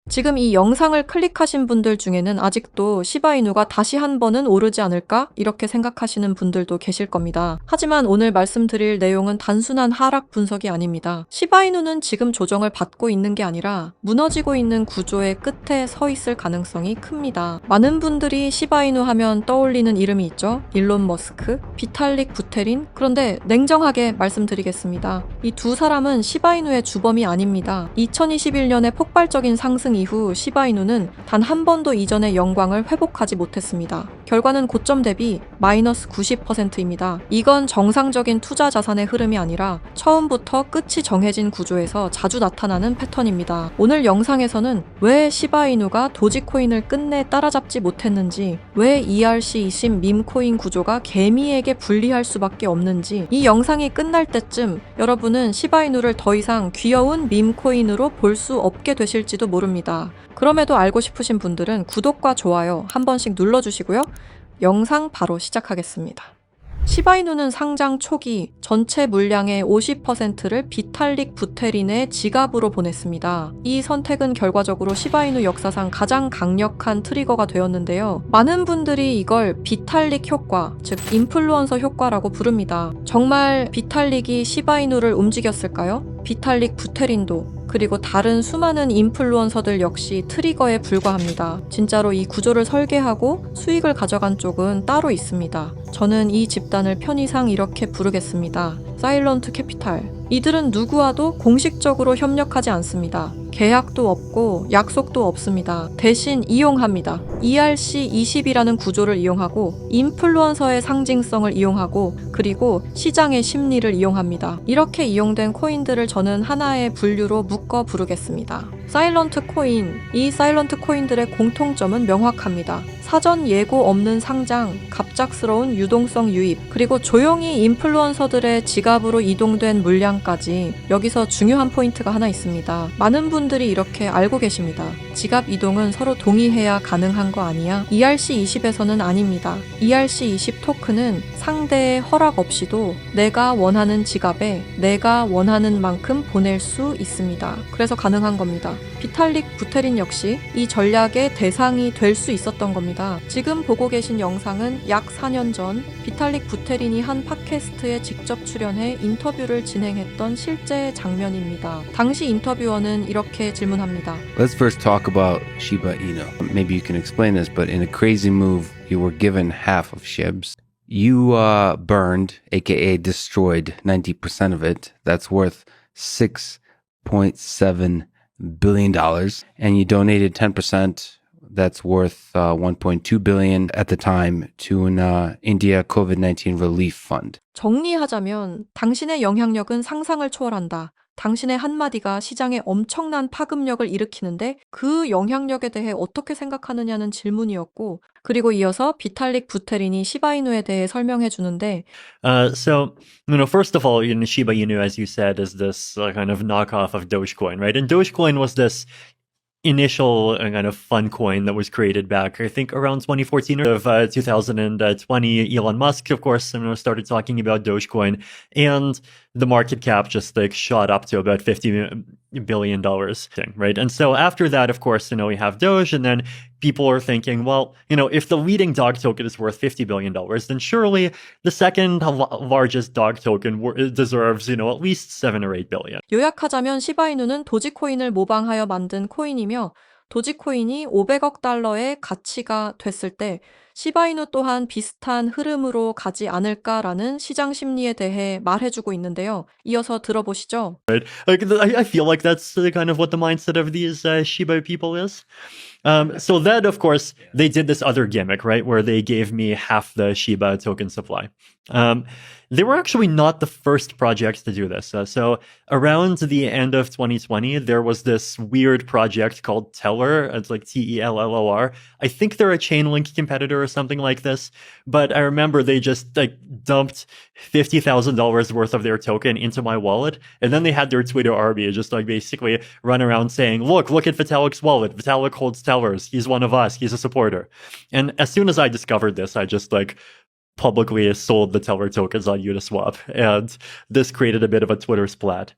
지금 이 영상을 클릭하신 분들 중에는 아직도 시바이누가 다시 한 번은 오르지 않을까? 이렇게 생각하시는 분들도 계실 겁니다. 하지만 오늘 말씀드릴 내용은 단순한 하락 분석이 아닙니다. 시바이누는 지금 조정을 받고 있는 게 아니라 무너지고 있는 구조의 끝에 서 있을 가능성이 큽니다. 많은 분들이 시바이누 하면 떠올리는 이름이 있죠. 일론 머스크, 비탈릭 부테린. 그런데 냉정하게 말씀드리겠습니다. 이 두 사람은 시바이누의 주범이 아닙니다. 2021년에 폭발적인 상승 이후 시바이누는 단 한 번도 이전의 영광을 회복하지 못했습니다. 결과는 고점 대비 마이너스 90%입니다. 이건 정상적인 투자 자산의 흐름이 아니라 처음부터 끝이 정해진 구조에서 자주 나타나는 패턴입니다. 오늘 영상에서는 왜 시바이누가 도지코인을 끝내 따라잡지 못했는지, 왜 ERC20 밈코인 구조가 개미에게 불리할 수밖에 없는지, 이 영상이 끝날 때쯤 여러분은 시바이누를 더 이상 귀여운 밈코인으로 볼 수 없게 되실지도 모릅니다. 그럼에도 알고 싶으신 분들은 구독과 좋아요 한 번씩 눌러주시고요. 영상 바로 시작하겠습니다. 시바이누는 상장 초기 전체 물량의 50%를 비탈릭 부테린의 지갑으로 보냈습니다. 이 선택은 결과적으로 시바이누 역사상 가장 강력한 트리거가 되었는데요. 많은 분들이 이걸 비탈릭 효과, 즉 인플루언서 효과라고 부릅니다. 정말 비탈릭이 시바이누를 움직였을까요? 비탈릭 부테린도 그리고 다른 수많은 인플루언서들 역시 트리거에 불과합니다. 진짜로 이 구조를 설계하고 수익을 가져간 쪽은 따로 있습니다. 저는 이 집단을 편의상 이렇게 부르겠습니다. 사일런트 캐피탈. 이들은 누구와도 공식적으로 협력하지 않습니다. 계약도 없고 약속도 없습니다. 대신 이용합니다. ERC20이라는 구조를 이용하고 인플루언서의 상징성을 이용하고 그리고 시장의 심리를 이용합니다. 이렇게 이용된 코인들을 저는 하나의 분류로 묶어 부르겠습니다. 사일런트 코인. 이 사일런트 코인들의 공통점은 명확합니다. 사전 예고 없는 상장, 갑작스러운 유동성 유입, 그리고 조용히 인플루언서들의 지갑으로 이동된 물량까지. 여기서 중요한 포인트가 하나 있습니다. 많은 분들이 이렇게 알고 계십니다. 지갑 이동은 서로 동의해야 가능한 거 아니야? ERC20에서는 아닙니다. ERC20 토큰은 상대의 허락 없이도 내가 원하는 지갑에 내가 원하는 만큼 보낼 수 있습니다. 그래서 가능한 겁니다. 비탈릭 부테린 역시 이 전략의 대상이 될 수 있었던 겁니다. 지금 보고 계신 영상은 약 4년 전 비탈릭 부테린이 한 팟캐스트에 직접 출연해 인터뷰를 진행했던 실제 장면입니다. 당시 인터뷰어는 이렇게 질문합니다. Let's first talk about Shiba Inu. Maybe you can explain this, but in a crazy move, you were given half of SHIBs. You burned, aka destroyed, 90% of it. That's worth $6.7 billion. And you donated 10%. That's worth $1.2 billion at the time to an India COVID-19 relief fund. 정리하자면 당신의 영향력은 상상을 초월한다. 당신의 한마디가 시장에 엄청난 파급력을 일으키는데 그 영향력에 대해 어떻게 생각하느냐는 질문이었고, 그리고 이어서 비탈릭 부테린이 시바이누에 대해 설명해 주는데 First of all, Shiba Inu, as you said, is this kind of knockoff of Dogecoin, right? And Dogecoin was this initial kind of fun coin that was created back, I think, around 2014 or 2020. Elon Musk, of course, started talking about Dogecoin, and the market cap just shot up to about $50 billion, right? And so after that, of course, we have Doge, and then people are thinking, well, if the leading dog token is worth $50 billion, then surely the second largest dog token deserves, at least 7 or 8 billion. 요약하자면 시바이누는 도지코인을 모방하여 만든 코인이며 도지코인이 500억 달러의 가치가 됐을 때 시바이누 또한 비슷한 흐름으로 가지 않을까라는 시장 심리에 대해 말해주고 있는데요. 이어서 들어보시죠. Right? I feel like that's kind of what the mindset of these Shiba people is. So then, of course, they did this other gimmick, right, where they gave me half the Shiba token supply. They were actually not the first project to do this. So around the end of 2020, there was this weird project called Teller. It's like Tellor. I think they're a Chainlink competitor or something like this. But I remember they just dumped $50,000 worth of their token into my wallet. And then they had their Twitter army just basically run around saying, look at Vitalik's wallet. Vitalik holds Tellers. He's one of us. He's a supporter. And as soon as I discovered this, I just publicly sold the Teller tokens on Uniswap. And this created a bit of a Twitter splat.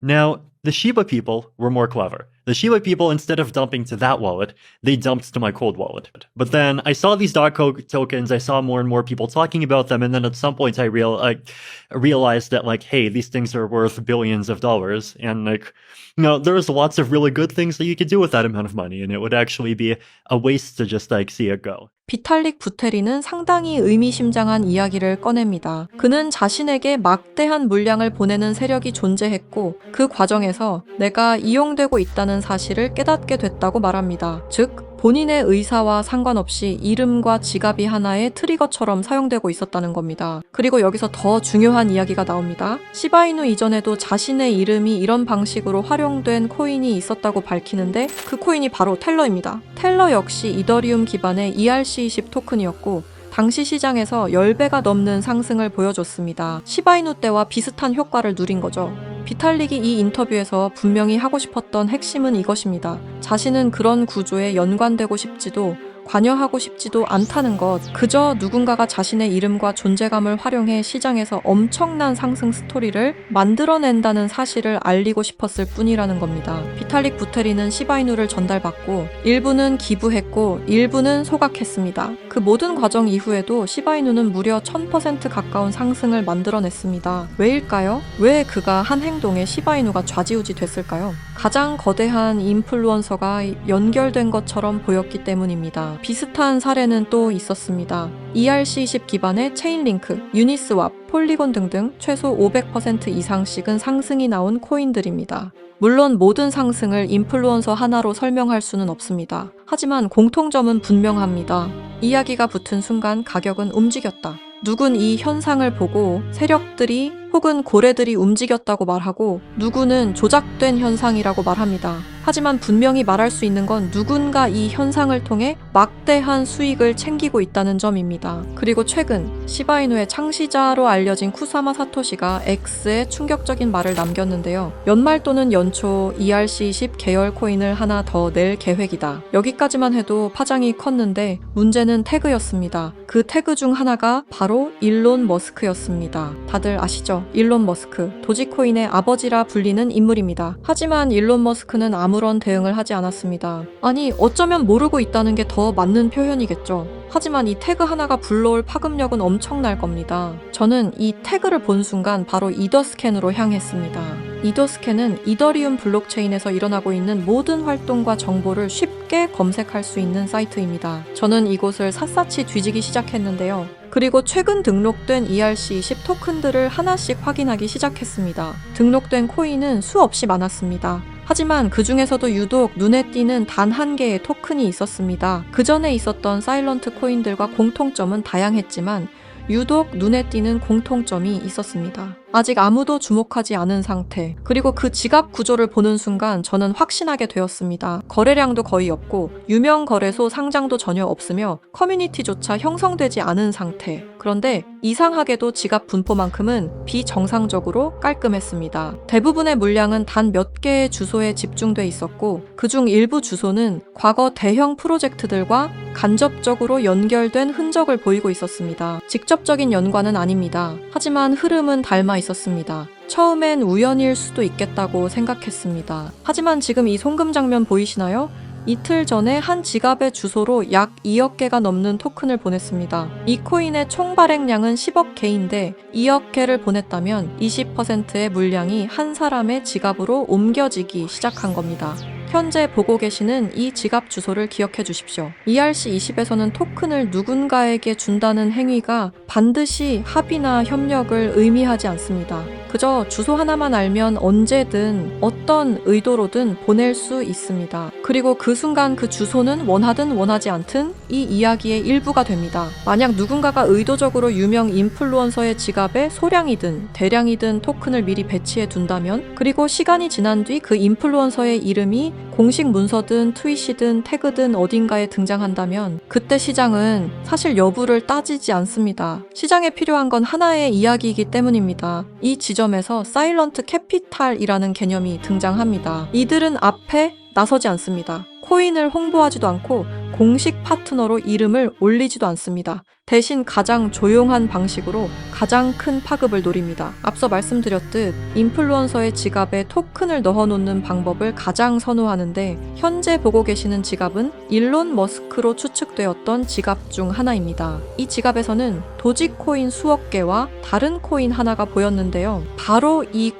Now, the Shiba people were more clever. The Shiba people, instead of dumping to that wallet, they dumped to my cold wallet. But then I saw these tokens, I saw more and more people talking about them, and then at some point I realized that, like, hey, these things are worth billions of dollars, and, like, there's lots of really good things that you could do with that amount of money, and it would actually be a waste to just, like, see it go. 비탈릭 부테리는 상당히 의미심장한 이야기를 꺼냅니다. 그는 자신에게 막대한 물량을 보내는 세력이 존재했고 그 과정에서 내가 이용되고 있다는 사실을 깨닫게 됐다고 말합니다. 즉, 본인의 의사와 상관없이 이름과 지갑이 하나의 트리거처럼 사용되고 있었다는 겁니다. 그리고 여기서 더 중요한 이야기가 나옵니다. 시바이누 이전에도 자신의 이름이 이런 방식으로 활용된 코인이 있었다고 밝히는데 그 코인이 바로 텔러입니다. 텔러 역시 이더리움 기반의 ERC20 토큰이었고 당시 시장에서 10배가 넘는 상승을 보여줬습니다. 시바이누 때와 비슷한 효과를 누린 거죠. 비탈릭이 이 인터뷰에서 분명히 하고 싶었던 핵심은 이것입니다. 자신은 그런 구조에 연관되고 싶지도 관여하고 싶지도 않다는 것, 그저 누군가가 자신의 이름과 존재감을 활용해 시장에서 엄청난 상승 스토리를 만들어낸다는 사실을 알리고 싶었을 뿐이라는 겁니다. 비탈릭 부테리는 시바이누를 전달받고 일부는 기부했고 일부는 소각했습니다. 그 모든 과정 이후에도 시바이누는 무려 1000% 가까운 상승을 만들어냈습니다. 왜일까요? 왜 그가 한 행동에 시바이누가 좌지우지 됐을까요? 가장 거대한 인플루언서가 연결된 것처럼 보였기 때문입니다. 비슷한 사례는 또 있었습니다. ERC20 기반의 체인링크, 유니스왑, 폴리곤 등등 최소 500% 이상씩은 상승이 나온 코인들입니다. 물론 모든 상승을 인플루언서 하나로 설명할 수는 없습니다. 하지만 공통점은 분명합니다. 이야기가 붙은 순간 가격은 움직였다. 누군 이 현상을 보고 세력들이 혹은 고래들이 움직였다고 말하고 누구는 조작된 현상이라고 말합니다. 하지만 분명히 말할 수 있는 건 누군가 이 현상을 통해 막대한 수익을 챙기고 있다는 점입니다. 그리고 최근 시바이누의 창시자로 알려진 쿠사마 사토시가 X에 충격적인 말을 남겼는데요. 연말 또는 연초 ERC20 계열 코인을 하나 더 낼 계획이다. 여기까지만 해도 파장이 컸는데 문제는 태그였습니다. 그 태그 중 하나가 바로 일론 머스크였습니다. 다들 아시죠? 일론 머스크, 도지코인의 아버지라 불리는 인물입니다. 하지만 일론 머스크는 아무런 대응을 하지 않았습니다. 아니, 어쩌면 모르고 있다는 게 더 맞는 표현이겠죠. 하지만 이 태그 하나가 불러올 파급력은 엄청날 겁니다. 저는 이 태그를 본 순간 바로 이더스캔으로 향했습니다. 이더스캔은 이더리움 블록체인에서 일어나고 있는 모든 활동과 정보를 쉽게 검색할 수 있는 사이트입니다. 저는 이곳을 샅샅이 뒤지기 시작했는데요. 그리고 최근 등록된 ERC20 토큰들을 하나씩 확인하기 시작했습니다. 등록된 코인은 수없이 많았습니다. 하지만 그 중에서도 유독 눈에 띄는 단 한 개의 토큰이 있었습니다. 그 전에 있었던 사일런트 코인들과 공통점은 다양했지만 유독 눈에 띄는 공통점이 있었습니다. 아직 아무도 주목하지 않은 상태, 그리고 그 지갑 구조를 보는 순간 저는 확신하게 되었습니다. 거래량도 거의 없고 유명 거래소 상장도 전혀 없으며 커뮤니티조차 형성되지 않은 상태. 그런데 이상하게도 지갑 분포만큼은 비정상적으로 깔끔했습니다. 대부분의 물량은 단 몇 개의 주소에 집중돼 있었고 그중 일부 주소는 과거 대형 프로젝트들과 간접적으로 연결된 흔적을 보이고 있었습니다. 직접적인 연관은 아닙니다. 하지만 흐름은 닮아 있었습니다. 처음엔 우연일 수도 있겠다고 생각했습니다. 하지만 지금 이 송금 장면 보이시나요? 이틀 전에 한 지갑의 주소로 약 2억 개가 넘는 토큰을 보냈습니다. 이 코인의 총 발행량은 10억 개인데 2억 개를 보냈다면 20%의 물량이 한 사람의 지갑으로 옮겨지기 시작한 겁니다. 현재 보고 계시는 이 지갑 주소를 기억해 주십시오. ERC20에서는 토큰을 누군가에게 준다는 행위가 반드시 합의나 협력을 의미하지 않습니다. 그저 주소 하나만 알면 언제든 어떤 의도로든 보낼 수 있습니다. 그리고 그 순간 그 주소는 원하든 원하지 않든 이 이야기의 일부가 됩니다. 만약 누군가가 의도적으로 유명 인플루언서의 지갑에 소량이든 대량이든 토큰을 미리 배치해 둔다면 그리고 시간이 지난 뒤 그 인플루언서의 이름이 공식 문서든 트윗이든 태그든 어딘가에 등장한다면 그때 시장은 사실 여부를 따지지 않습니다. 시장에 필요한 건 하나의 이야기이기 때문입니다. 이 지점에서 사일런트 캐피탈이라는 개념이 등장합니다. 이들은 앞에 나서지 않습니다. 코인을 홍보하지도 않고 공식 파트너로 이름을 올리지도 않습니다. 대신 가장 조용한 방식으로 가장 큰 파급을 노립니다. 앞서 말씀드렸듯 인플루언서의 지갑에 토큰을 넣어놓는 방법을 가장 선호하는데 현재 보고 계시는 지갑은 일론 머스크로 추측되었던 지갑 중 하나입니다. 이 지갑에서는 도지코인 수억 개와 다른 코인 하나가 보였는데요. 바로 이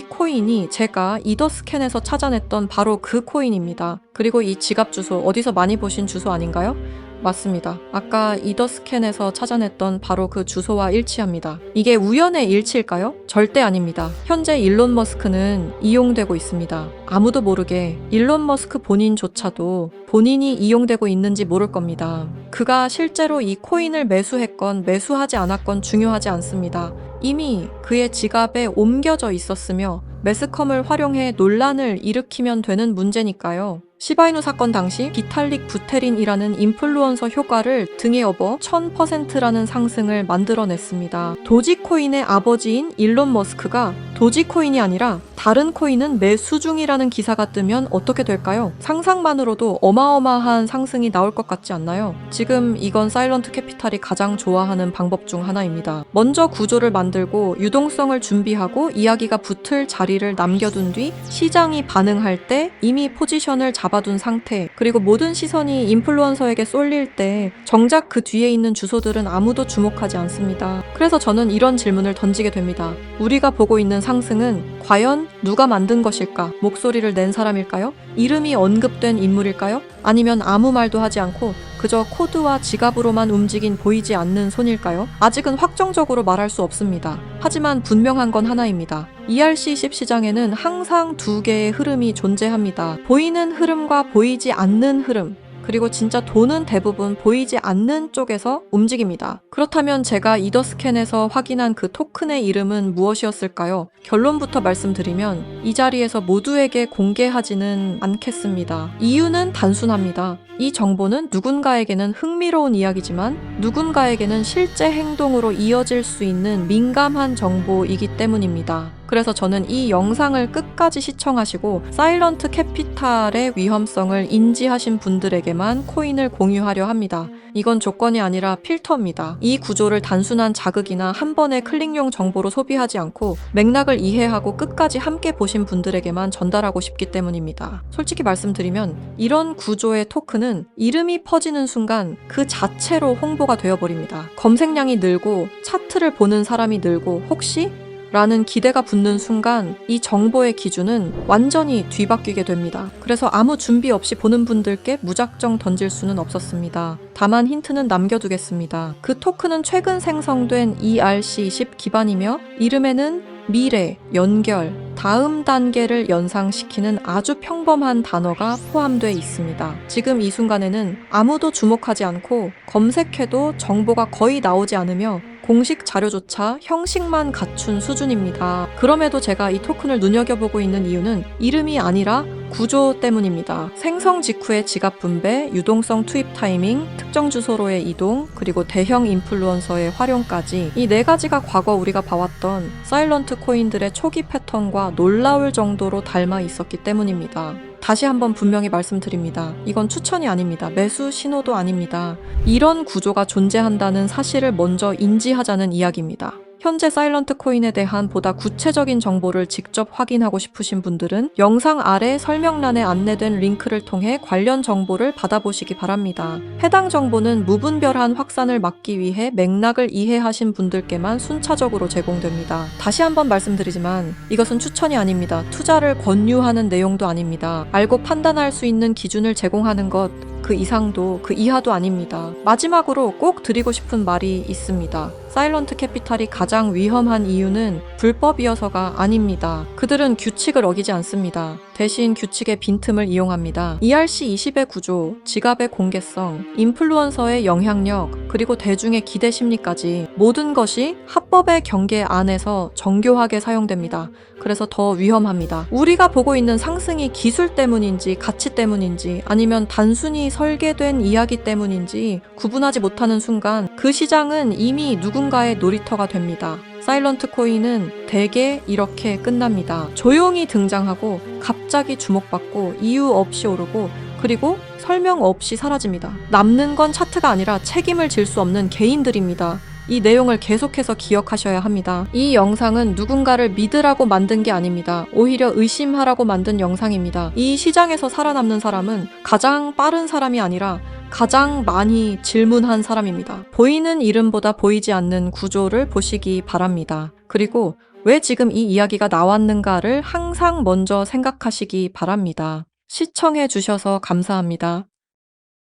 코인이 제가 이더스캔에서 찾아냈던 바로 그 코인입니다. 그리고 이 지갑 주소 어디서 많이 보신 주소 아닌가요? 맞습니다. 아까 이더스캔에서 찾아냈던 바로 그 주소와 일치합니다. 이게 우연의 일치일까요? 절대 아닙니다. 현재 일론 머스크는 이용되고 있습니다. 아무도 모르게 일론 머스크 본인조차도 본인이 이용되고 있는지 모를 겁니다. 그가 실제로 이 코인을 매수했건 매수하지 않았건 중요하지 않습니다. 이미 그의 지갑에 옮겨져 있었으며 매스컴을 활용해 논란을 일으키면 되는 문제니까요. 시바이누 사건 당시 비탈릭 부테린이라는 인플루언서 효과를 등에 업어 1000%라는 상승을 만들어냈습니다. 도지코인의 아버지인 일론 머스크가 도지코인이 아니라 다른 코인은 매수 중이라는 기사가 뜨면 어떻게 될까요? 상상만으로도 어마어마한 상승이 나올 것 같지 않나요? 지금 이건 사일런트 캐피탈이 가장 좋아하는 방법 중 하나입니다. 먼저 구조를 만들고 유동성을 준비하고 이야기가 붙을 자리를 남겨둔 뒤 시장이 반응할 때 이미 포지션을 잡아둔 상태, 그리고 모든 시선이 인플루언서에게 쏠릴 때 정작 그 뒤에 있는 주소들은 아무도 주목하지 않습니다. 그래서 저는 이런 질문을 던지게 됩니다. 우리가 보고 있는 상승은 과연 누가 만든 것일까? 목소리를 낸 사람일까요? 이름이 언급된 인물일까요? 아니면 아무 말도 하지 않고 그저 코드와 지갑으로만 움직인 보이지 않는 손일까요? 아직은 확정적으로 말할 수 없습니다. 하지만 분명한 건 하나입니다. ERC20 시장에는 항상 두 개의 흐름이 존재합니다. 보이는 흐름과 보이지 않는 흐름. 그리고 진짜 돈은 대부분 보이지 않는 쪽에서 움직입니다. 그렇다면 제가 이더스캔에서 확인한 그 토큰의 이름은 무엇이었을까요? 결론부터 말씀드리면 이 자리에서 모두에게 공개하지는 않겠습니다. 이유는 단순합니다. 이 정보는 누군가에게는 흥미로운 이야기지만 누군가에게는 실제 행동으로 이어질 수 있는 민감한 정보이기 때문입니다. 그래서 저는 이 영상을 끝까지 시청하시고 사일런트 캐피탈의 위험성을 인지하신 분들에게만 코인을 공유하려 합니다. 이건 조건이 아니라 필터입니다. 이 구조를 단순한 자극이나 한 번의 클릭용 정보로 소비하지 않고 맥락을 이해하고 끝까지 함께 보신 분들에게만 전달하고 싶기 때문입니다. 솔직히 말씀드리면 이런 구조의 토큰은 이름이 퍼지는 순간 그 자체로 홍보가 되어버립니다. 검색량이 늘고 차트를 보는 사람이 늘고 혹시? 라는 기대가 붙는 순간 이 정보의 기준은 완전히 뒤바뀌게 됩니다. 그래서 아무 준비 없이 보는 분들께 무작정 던질 수는 없었습니다. 다만 힌트는 남겨두겠습니다. 그 토큰은 최근 생성된 ERC20 기반이며 이름에는 미래, 연결, 다음 단계를 연상시키는 아주 평범한 단어가 포함되어 있습니다. 지금 이 순간에는 아무도 주목하지 않고 검색해도 정보가 거의 나오지 않으며 공식 자료조차 형식만 갖춘 수준입니다. 그럼에도 제가 이 토큰을 눈여겨보고 있는 이유는 이름이 아니라 구조 때문입니다. 생성 직후의 지갑 분배, 유동성 투입 타이밍, 특정 주소로의 이동, 그리고 대형 인플루언서의 활용까지 이 네 가지가 과거 우리가 봐왔던 사일런트 코인들의 초기 패턴과 놀라울 정도로 닮아 있었기 때문입니다. 다시 한번 분명히 말씀드립니다. 이건 추천이 아닙니다. 매수 신호도 아닙니다. 이런 구조가 존재한다는 사실을 먼저 인지하자는 이야기입니다. 현재 사일런트 코인에 대한 보다 구체적인 정보를 직접 확인하고 싶으신 분들은 영상 아래 설명란에 안내된 링크를 통해 관련 정보를 받아보시기 바랍니다. 해당 정보는 무분별한 확산을 막기 위해 맥락을 이해하신 분들께만 순차적으로 제공됩니다. 다시 한번 말씀드리지만 이것은 추천이 아닙니다. 투자를 권유하는 내용도 아닙니다. 알고 판단할 수 있는 기준을 제공하는 것 그 이상도 그 이하도 아닙니다. 마지막으로 꼭 드리고 싶은 말이 있습니다. 사일런트 캐피탈이 가장 위험한 이유는 불법이어서가 아닙니다. 그들은 규칙을 어기지 않습니다. 대신 규칙의 빈틈을 이용합니다. ERC20의 구조, 지갑의 공개성, 인플루언서의 영향력, 그리고 대중의 기대 심리까지 모든 것이 합법의 경계 안에서 정교하게 사용됩니다. 그래서 더 위험합니다. 우리가 보고 있는 상승이 기술 때문인지 가치 때문인지 아니면 단순히 설계된 이야기 때문인지 구분하지 못하는 순간 그 시장은 이미 누군가의 놀이터가 됩니다. 사일런트 코인은 대개 이렇게 끝납니다. 조용히 등장하고 갑자기 주목받고 이유 없이 오르고 그리고 설명 없이 사라집니다. 남는 건 차트가 아니라 책임을 질 수 없는 개인들입니다. 이 내용을 계속해서 기억하셔야 합니다. 이 영상은 누군가를 믿으라고 만든 게 아닙니다. 오히려 의심하라고 만든 영상입니다. 이 시장에서 살아남는 사람은 가장 빠른 사람이 아니라 가장 많이 질문한 사람입니다. 보이는 이름보다 보이지 않는 구조를 보시기 바랍니다. 그리고 왜 지금 이 이야기가 나왔는가를 항상 먼저 생각하시기 바랍니다. 시청해 주셔서 감사합니다.